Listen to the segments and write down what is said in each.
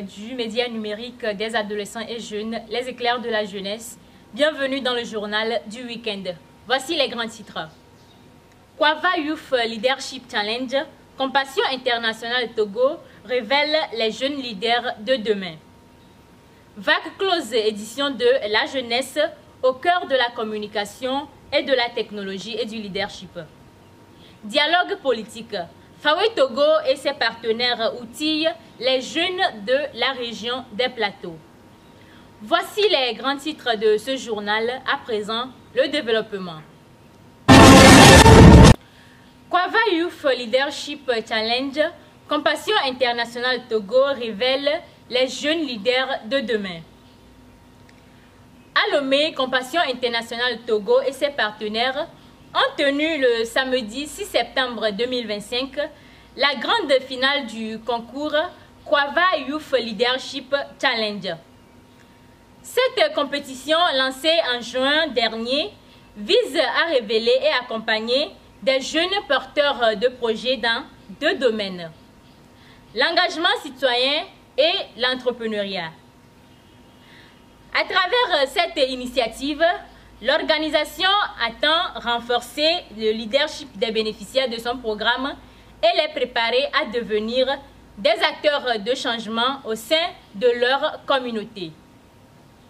du média numérique des adolescents et jeunes, les éclairs de la jeunesse. Bienvenue dans le journal du week-end. Voici les grands titres. Kwava Youth Leadership Challenge, Compassion Internationale Togo révèle les jeunes leaders de demain. Vague close édition de La jeunesse au cœur de la communication et de la technologie et du leadership. Dialogue politique. Fawe Togo et ses partenaires outillent les jeunes de la région des plateaux. Voici les grands titres de ce journal. À présent, le développement. Kwava Youth Leadership Challenge, Compassion Internationale Togo révèle les jeunes leaders de demain. À Lomé, Compassion Internationale Togo et ses partenaires ont tenu le samedi 6 septembre 2025 la grande finale du concours Kwava Youth Leadership Challenge. Cette compétition lancée en juin dernier vise à révéler et accompagner des jeunes porteurs de projets dans deux domaines: l'engagement citoyen et l'entrepreneuriat. À travers cette initiative, l'organisation attend renforcer le leadership des bénéficiaires de son programme et les préparer à devenir des acteurs de changement au sein de leur communauté.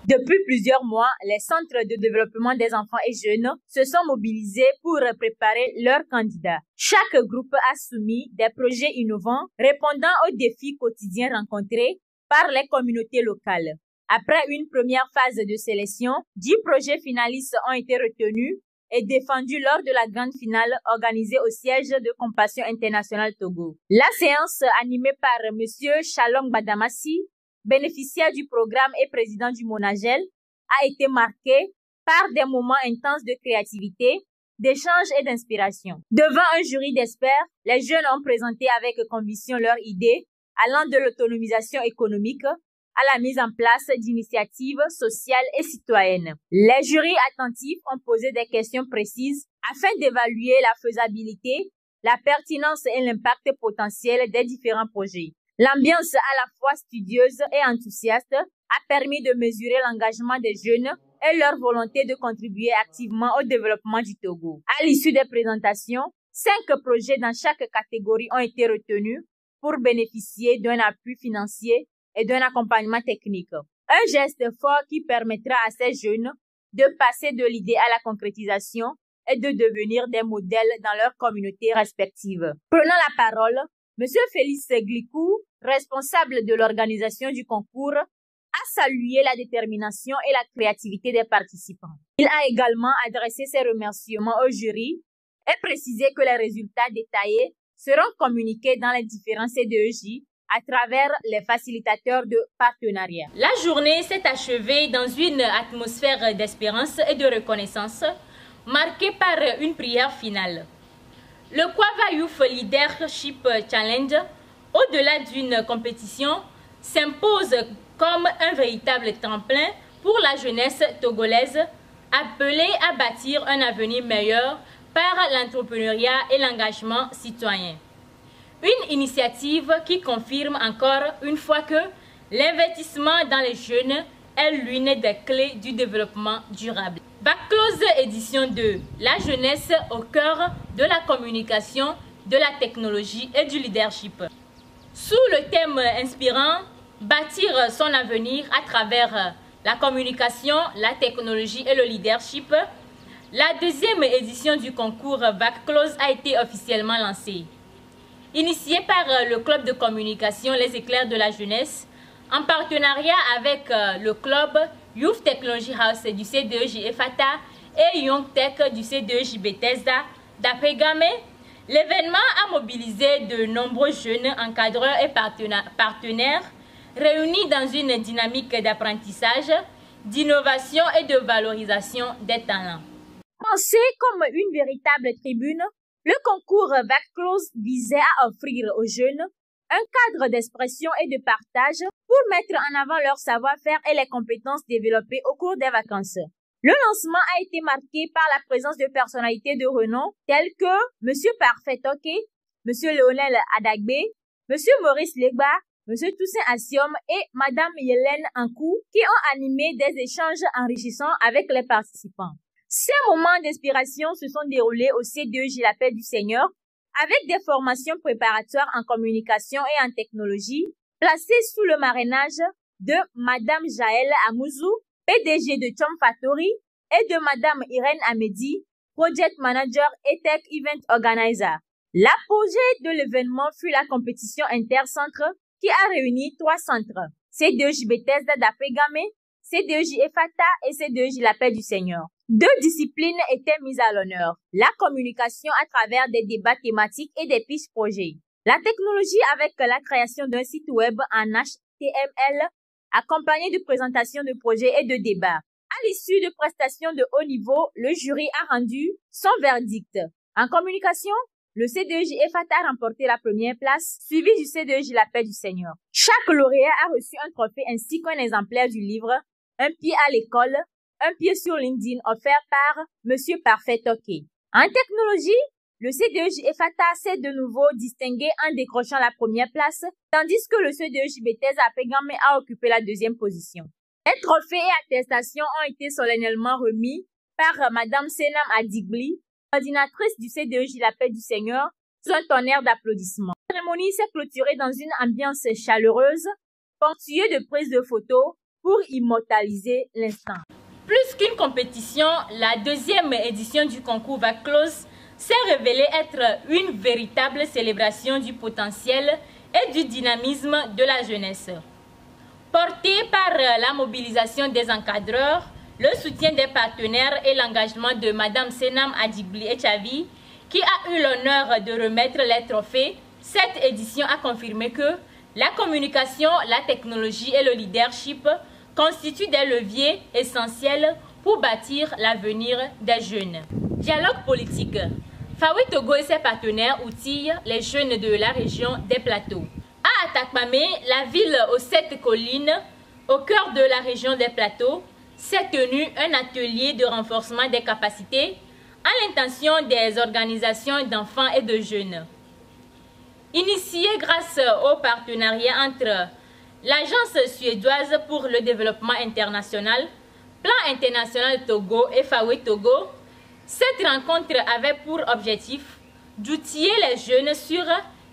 Depuis plusieurs mois, les centres de développement des enfants et jeunes se sont mobilisés pour préparer leurs candidats. Chaque groupe a soumis des projets innovants répondant aux défis quotidiens rencontrés par les communautés locales. Après une première phase de sélection, 10 projets finalistes ont été retenus et défendus lors de la grande finale organisée au siège de Compassion Internationale Togo. La séance, animée par M. Shalom Badamassi, bénéficiaire du programme et président du Monagel, a été marquée par des moments intenses de créativité, d'échange et d'inspiration. Devant un jury d'experts, les jeunes ont présenté avec conviction leurs idées allant de l'autonomisation économique à la mise en place d'initiatives sociales et citoyennes. Les jurys attentifs ont posé des questions précises afin d'évaluer la faisabilité, la pertinence et l'impact potentiel des différents projets. L'ambiance à la fois studieuse et enthousiaste a permis de mesurer l'engagement des jeunes et leur volonté de contribuer activement au développement du Togo. À l'issue des présentations, 5 projets dans chaque catégorie ont été retenus pour bénéficier d'un appui financier et d'un accompagnement technique. Un geste fort qui permettra à ces jeunes de passer de l'idée à la concrétisation et de devenir des modèles dans leurs communautés respectives. Prenant la parole, M. Félix Glikou, responsable de l'organisation du concours, a salué la détermination et la créativité des participants. Il a également adressé ses remerciements au jury et précisé que les résultats détaillés seront communiqués dans les différents CDEJ à travers les facilitateurs de partenariat. La journée s'est achevée dans une atmosphère d'espérance et de reconnaissance, marquée par une prière finale. Le Kwava Youth Leadership Challenge, au-delà d'une compétition, s'impose comme un véritable tremplin pour la jeunesse togolaise, appelée à bâtir un avenir meilleur par l'entrepreneuriat et l'engagement citoyen. Une initiative qui confirme encore une fois que l'investissement dans les jeunes est l'une des clés du développement durable. Bac close édition 2, La jeunesse au cœur de la communication, de la technologie et du leadership. Sous le thème inspirant, bâtir son avenir à travers la communication, la technologie et le leadership, la deuxième édition du concours Bac close a été officiellement lancée. Initié par le club de communication Les Éclairs de la jeunesse, en partenariat avec le club Youth Technology House du CDEJ EFATA et Young Tech du CDEJ Bethesda d'Apegame, l'événement a mobilisé de nombreux jeunes encadreurs et partenaires réunis dans une dynamique d'apprentissage, d'innovation et de valorisation des talents. Pensé comme une véritable tribune, le concours Bac close visait à offrir aux jeunes un cadre d'expression et de partage pour mettre en avant leur savoir-faire et les compétences développées au cours des vacances. Le lancement a été marqué par la présence de personnalités de renom telles que M. Parfait Toké, M. Lionel Adagbe, M. Maurice Legba, M. Toussaint Assiom et Mme Hélène Ankou qui ont animé des échanges enrichissants avec les participants. Ces moments d'inspiration se sont déroulés au C2J La Paix du Seigneur avec des formations préparatoires en communication et en technologie placées sous le marrainage de Mme Jaël Amouzou, PDG de Chom Factory, et de Mme Irène Amedi, Project Manager et Tech Event Organizer. L'apogée de l'événement fut la compétition intercentre qui a réuni 3 centres, C2J Bethesda d'Apegame, C2J Efata et C2J La Paix du Seigneur. 2 disciplines étaient mises à l'honneur, la communication à travers des débats thématiques et des pitch projets. La technologie avec la création d'un site web en HTML, accompagné de présentations de projets et de débats. À l'issue de prestations de haut niveau, le jury a rendu son verdict. En communication, le C2J Efata a remporté la première place, suivi du C2J La Paix du Seigneur. Chaque lauréat a reçu un trophée ainsi qu'un exemplaire du livre « Un pied à l'école », un pied sur LinkedIn offert par Monsieur Parfait Toké. En technologie, le C2J Efata s'est de nouveau distingué en décrochant la première place, tandis que le C2J Bethesda Apegame a occupé la 2e position. Les trophées et attestations ont été solennellement remis par Madame Senam Adigli, coordinatrice du C2J La Paix du Seigneur, sous un tonnerre d'applaudissements. La cérémonie s'est clôturée dans une ambiance chaleureuse, ponctuée de prises de photos pour immortaliser l'instant. Plus qu'une compétition, la 2e édition du concours VACLOS s'est révélée être une véritable célébration du potentiel et du dynamisme de la jeunesse. Portée par la mobilisation des encadreurs, le soutien des partenaires et l'engagement de Mme Senam Adigli Echavi, qui a eu l'honneur de remettre les trophées, cette édition a confirmé que la communication, la technologie et le leadership constituent des leviers essentiels pour bâtir l'avenir des jeunes. Dialogue politique. Fawe Togo et ses partenaires outillent les jeunes de la région des plateaux. À Atakpame, la ville aux 7 collines, au cœur de la région des plateaux, s'est tenu un atelier de renforcement des capacités à l'intention des organisations d'enfants et de jeunes. Initié grâce au partenariat entre l'Agence suédoise pour le développement international, Plan international Togo et Fawe Togo, cette rencontre avait pour objectif d'outiller les jeunes sur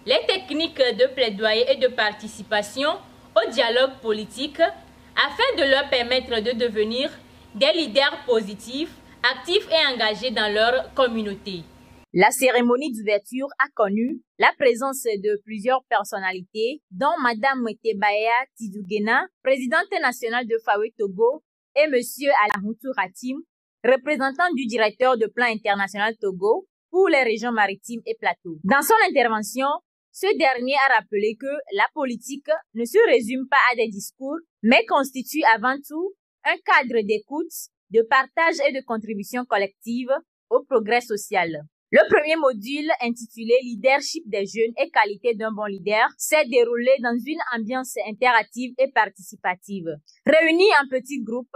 les techniques de plaidoyer et de participation au dialogue politique afin de leur permettre de devenir des leaders positifs, actifs et engagés dans leur communauté. La cérémonie d'ouverture a connu la présence de plusieurs personnalités, dont Mme Tebaya Tidugena, présidente nationale de Fawe Togo, et M. Alahoutou Ratim, représentant du directeur de Plan international Togo pour les régions maritimes et plateaux. Dans son intervention, ce dernier a rappelé que la politique ne se résume pas à des discours, mais constitue avant tout un cadre d'écoute, de partage et de contribution collective au progrès social. Le premier module, intitulé « Leadership des jeunes et qualité d'un bon leader », s'est déroulé dans une ambiance interactive et participative. Réunis en petits groupes,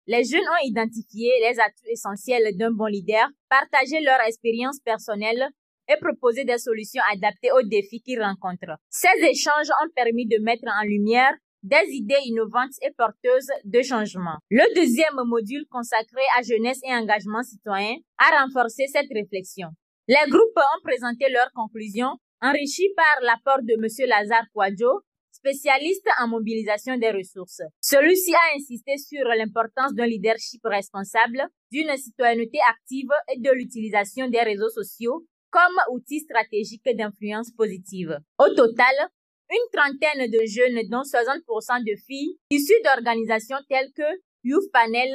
les jeunes ont identifié les atouts essentiels d'un bon leader, partagé leur expérience personnelle et proposé des solutions adaptées aux défis qu'ils rencontrent. Ces échanges ont permis de mettre en lumière des idées innovantes et porteuses de changement. Le deuxième module consacré à jeunesse et engagement citoyen a renforcé cette réflexion. Les groupes ont présenté leurs conclusions, enrichies par l'apport de M. Lazare Kouadjo, spécialiste en mobilisation des ressources. Celui-ci a insisté sur l'importance d'un leadership responsable, d'une citoyenneté active et de l'utilisation des réseaux sociaux comme outil stratégique d'influence positive. Au total, une trentaine de jeunes, dont 60% de filles, issues d'organisations telles que Youth Panel,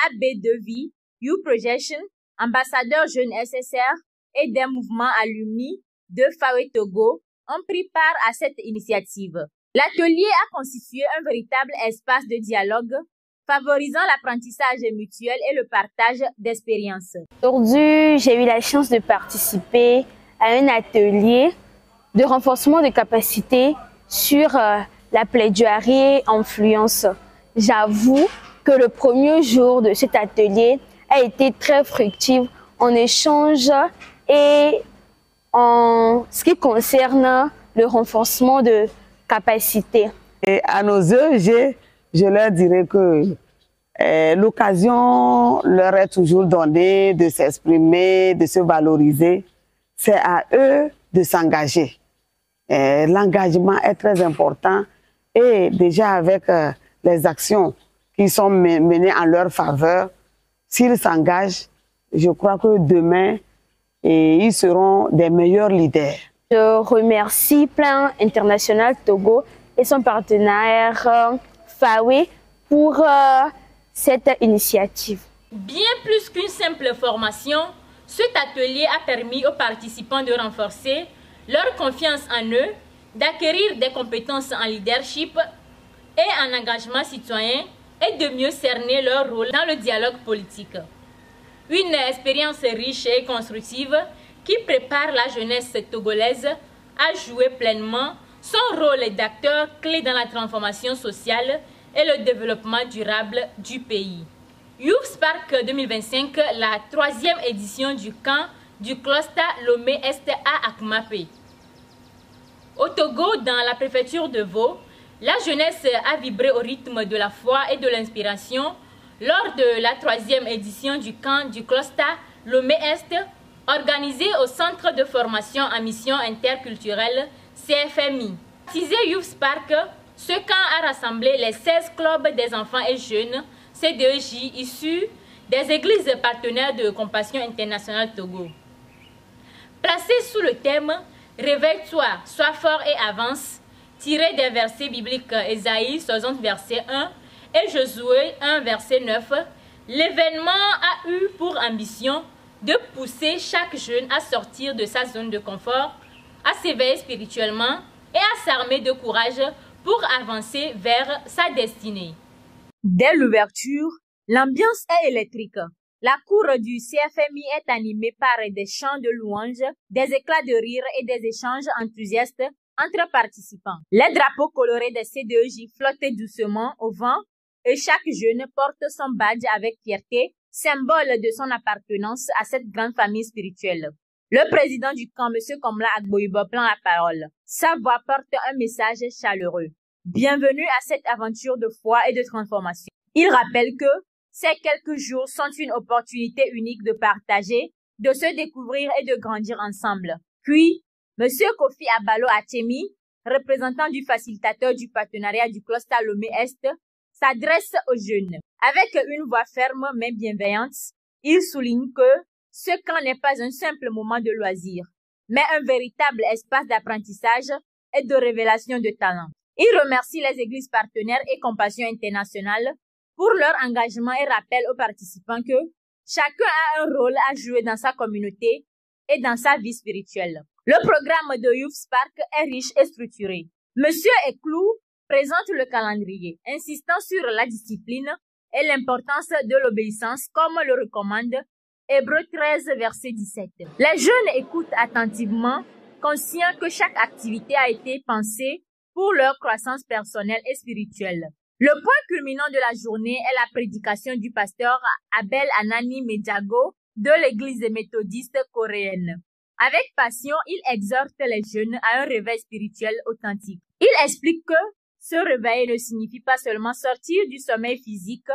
AB2V, Youth Projection, Ambassadeurs Jeunes SSR et des mouvements alumni de Fawe Togo ont pris part à cette initiative. L'atelier a constitué un véritable espace de dialogue, favorisant l'apprentissage mutuel et le partage d'expériences. Aujourd'hui, j'ai eu la chance de participer à un atelier de renforcement de capacités sur la plaidoirie influence. J'avoue que le premier jour de cet atelier a été très fructif en échange et en ce qui concerne le renforcement de capacités. Et à nos EEG, je leur dirais que l'occasion leur est toujours donnée de s'exprimer, de se valoriser. C'est à eux de s'engager. L'engagement est très important et déjà avec les actions qui sont menées en leur faveur, s'ils s'engagent, je crois que demain, ils seront des meilleurs leaders. Je remercie Plan International Togo et son partenaire FAWE pour cette initiative. Bien plus qu'une simple formation, cet atelier a permis aux participants de renforcer leur confiance en eux, d'acquérir des compétences en leadership et en engagement citoyen et de mieux cerner leur rôle dans le dialogue politique. Une expérience riche et constructive qui prépare la jeunesse togolaise à jouer pleinement son rôle d'acteur clé dans la transformation sociale et le développement durable du pays. Youth Spark 2025, la 3e édition du camp du Cluster Lomé-Est à Akumape. Au Togo, dans la préfecture de Vaud, la jeunesse a vibré au rythme de la foi et de l'inspiration lors de la 3e édition du camp du Cluster Lomé-Est, organisé au Centre de formation en mission interculturelle CFMI. Baptisé Youth Spark, ce camp a rassemblé les 16 clubs des enfants et jeunes CDEJ issus des églises partenaires de Compassion Internationale Togo. Placé sous le thème « Réveille-toi, sois fort et avance », tiré des versets bibliques Ésaïe 60 verset 1 et Josué 1 verset 9, l'événement a eu pour ambition de pousser chaque jeune à sortir de sa zone de confort, à s'éveiller spirituellement et à s'armer de courage pour avancer vers sa destinée. Dès l'ouverture, l'ambiance est électrique. La cour du CFMI est animée par des chants de louanges, des éclats de rire et des échanges enthousiastes entre participants. Les drapeaux colorés des CDEJ flottent doucement au vent et chaque jeune porte son badge avec fierté, symbole de son appartenance à cette grande famille spirituelle. Le président du camp, M. Komla Agboibo, prend la parole. Sa voix porte un message chaleureux. Bienvenue à cette aventure de foi et de transformation. Il rappelle que ces quelques jours sont une opportunité unique de partager, de se découvrir et de grandir ensemble. Puis, M. Kofi Abalo Achemi, représentant du facilitateur du partenariat du Cluster Lomé-Est, s'adresse aux jeunes. Avec une voix ferme mais bienveillante, il souligne que ce camp n'est pas un simple moment de loisir, mais un véritable espace d'apprentissage et de révélation de talent. Il remercie les églises partenaires et Compassion Internationale pour leur engagement et rappelle aux participants que chacun a un rôle à jouer dans sa communauté et dans sa vie spirituelle. Le programme de Youth Spark est riche et structuré. Monsieur Eklou présente le calendrier, insistant sur la discipline et l'importance de l'obéissance comme le recommande Hébreux 13, verset 17. Les jeunes écoutent attentivement, conscients que chaque activité a été pensée pour leur croissance personnelle et spirituelle. Le point culminant de la journée est la prédication du pasteur Abel Anani Medjago de l'église méthodiste coréenne. Avec passion, il exhorte les jeunes à un réveil spirituel authentique. Il explique que se réveiller ne signifie pas seulement sortir du sommeil physique,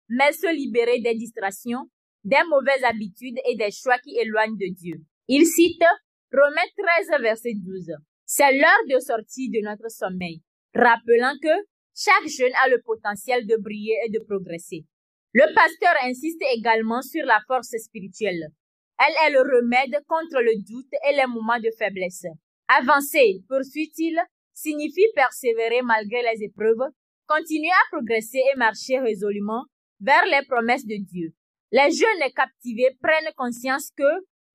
mais se libérer des distractions, des mauvaises habitudes et des choix qui éloignent de Dieu. Il cite Romains 13, verset 12. C'est l'heure de sortir de notre sommeil, rappelant que chaque jeune a le potentiel de briller et de progresser. Le pasteur insiste également sur la force spirituelle. Elle est le remède contre le doute et les moments de faiblesse. Avancer, poursuit-il, signifie persévérer malgré les épreuves, continuer à progresser et marcher résolument vers les promesses de Dieu. Les jeunes captivés prennent conscience que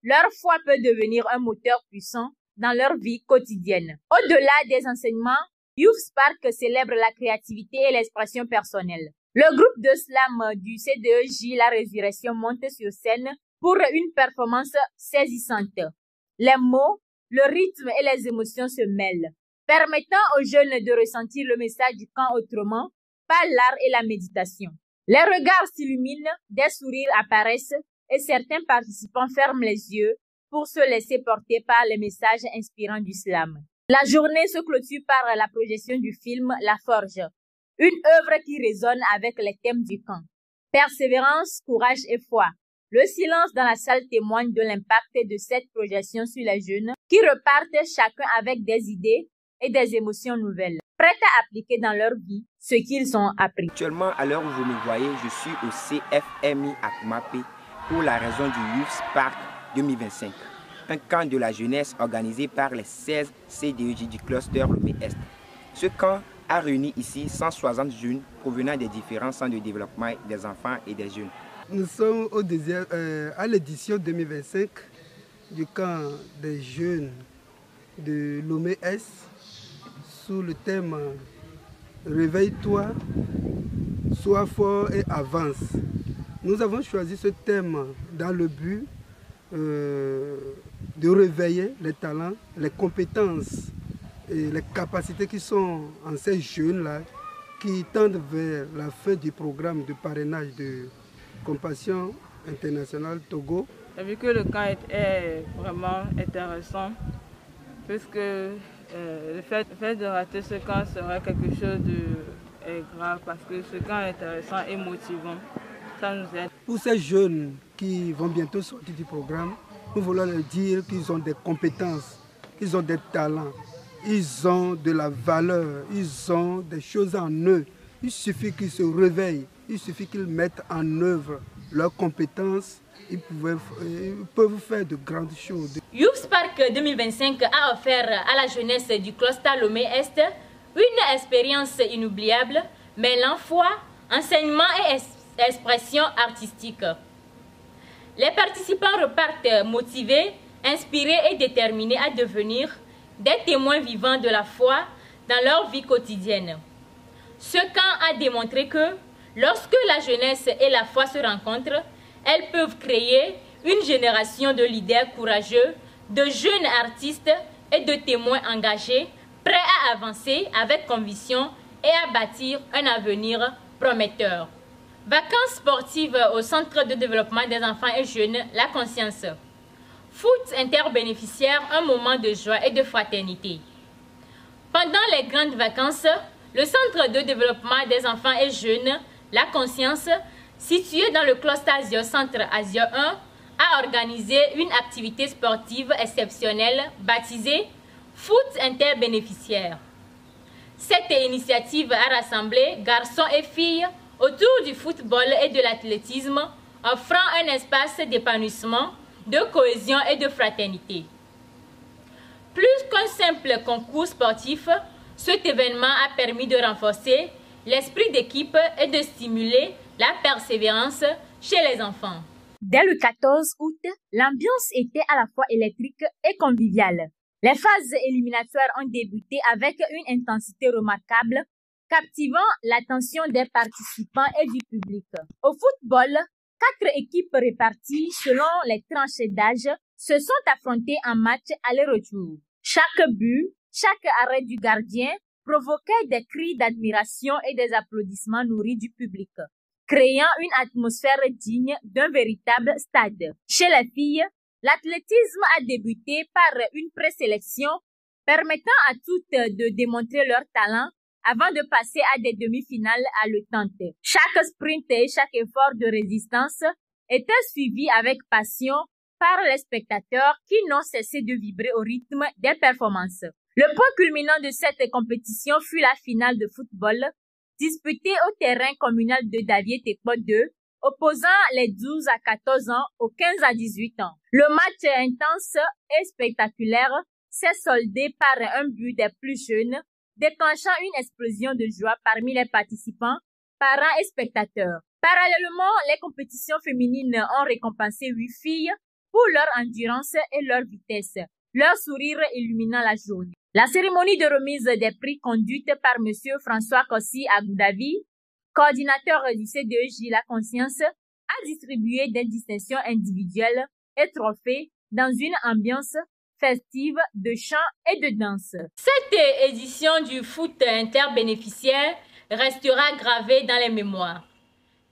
leur foi peut devenir un moteur puissant dans leur vie quotidienne. Au-delà des enseignements, Youth Spark célèbre la créativité et l'expression personnelle. Le groupe de slam du CDEJ La Résurrection monte sur scène pour une performance saisissante. Les mots, le rythme et les émotions se mêlent, permettant aux jeunes de ressentir le message du camp autrement par l'art et la méditation. Les regards s'illuminent, des sourires apparaissent et certains participants ferment les yeux pour se laisser porter par les messages inspirants du slam. La journée se clôture par la projection du film La Forge, une œuvre qui résonne avec les thèmes du camp. Persévérance, courage et foi. Le silence dans la salle témoigne de l'impact de cette projection sur les jeunes qui repartent chacun avec des idées et des émotions nouvelles, prêtes à appliquer dans leur vie ce qu'ils ont appris. Actuellement, à l'heure où vous me voyez, je suis au CFMI à Kumapé pour la raison du Youth Spark 2025, un camp de la jeunesse organisé par les 16 CDEJ du cluster Lomé-Est. Ce camp a réuni ici 160 jeunes provenant des différents centres de développement des enfants et des jeunes. Nous sommes à l'édition 2025 du camp des jeunes de Lomé-Est sous le thème « Réveille-toi, sois fort et avance ». Nous avons choisi ce thème dans le but de réveiller les talents, les compétences et les capacités qui sont en ces jeunes-là qui tendent vers la fin du programme de parrainage de Compassion Internationale Togo. J'ai vu que le camp est vraiment intéressant puisque le fait de rater ce camp serait quelque chose de grave parce que ce camp est intéressant et motivant. Ça nous aide. Pour ces jeunes qui vont bientôt sortir du programme, nous voulons leur dire qu'ils ont des compétences, qu'ils ont des talents, ils ont de la valeur, ils ont des choses en eux. Il suffit qu'ils se réveillent, il suffit qu'ils mettent en œuvre leurs compétences, ils peuvent faire de grandes choses. Youth Spark 2025 a offert à la jeunesse du cluster Lomé-Est une expérience inoubliable, mêlant foi, enseignement et expression artistique. Les participants repartent motivés, inspirés et déterminés à devenir des témoins vivants de la foi dans leur vie quotidienne. Ce camp a démontré que lorsque la jeunesse et la foi se rencontrent, elles peuvent créer une génération de leaders courageux, de jeunes artistes et de témoins engagés, prêts à avancer avec conviction et à bâtir un avenir prometteur. Vacances sportives au Centre de développement des enfants et jeunes, La Conscience. Foot interbénéficiaire, un moment de joie et de fraternité. Pendant les grandes vacances, le Centre de développement des enfants et jeunes, La Conscience, situé dans le cluster Asia Centre Asia 1, a organisé une activité sportive exceptionnelle baptisée Foot interbénéficiaire. Cette initiative a rassemblé garçons et filles autour du football et de l'athlétisme, offrant un espace d'épanouissement, de cohésion et de fraternité. Plus qu'un simple concours sportif, cet événement a permis de renforcer l'esprit d'équipe et de stimuler la persévérance chez les enfants. Dès le 14 août, l'ambiance était à la fois électrique et conviviale. Les phases éliminatoires ont débuté avec une intensité remarquable, captivant l'attention des participants et du public. Au football, 4 équipes réparties selon les tranches d'âge se sont affrontées en match aller-retour. Chaque but, chaque arrêt du gardien provoquait des cris d'admiration et des applaudissements nourris du public, créant une atmosphère digne d'un véritable stade. Chez les filles, l'athlétisme a débuté par une présélection permettant à toutes de démontrer leur talent avant de passer à des demi-finales haletantes. Chaque sprint et chaque effort de résistance était suivi avec passion par les spectateurs qui n'ont cessé de vibrer au rythme des performances. Le point culminant de cette compétition fut la finale de football disputée au terrain communal de Davier-Tekpo 2, opposant les 12 à 14 ans aux 15 à 18 ans. Le match intense et spectaculaire s'est soldé par un but des plus jeunes, déclenchant une explosion de joie parmi les participants, parents et spectateurs. Parallèlement, les compétitions féminines ont récompensé 8 filles pour leur endurance et leur vitesse, leur sourire illuminant la journée. La cérémonie de remise des prix conduite par M. François Kossi Agoudavi, coordinateur du CDEJ La Conscience, a distribué des distinctions individuelles et trophées dans une ambiance festive de chant et de danse. Cette édition du foot interbénéficiaire restera gravée dans les mémoires.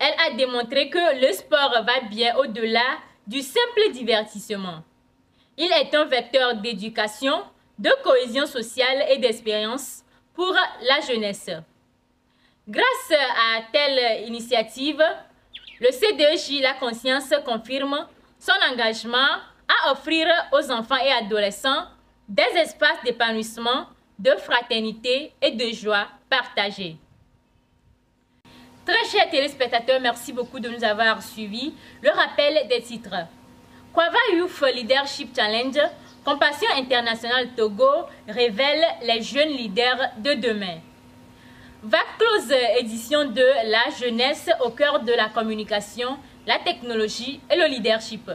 Elle a démontré que le sport va bien au-delà du simple divertissement. Il est un vecteur d'éducation, de cohésion sociale et d'expérience pour la jeunesse. Grâce à telle initiative, le CDEJ La Conscience confirme son engagement à offrir aux enfants et adolescents des espaces d'épanouissement, de fraternité et de joie partagée. Très chers téléspectateurs, merci beaucoup de nous avoir suivis. Le rappel des titres. Quava Youth Leadership Challenge, Compassion Internationale Togo révèle les jeunes leaders de demain. Vaclose édition de la jeunesse au cœur de la communication, la technologie et le leadership.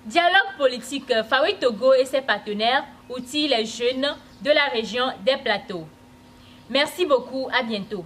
Dialogue politique, FAWE Togo et ses partenaires outillent les jeunes de la région des plateaux. Merci beaucoup, à bientôt.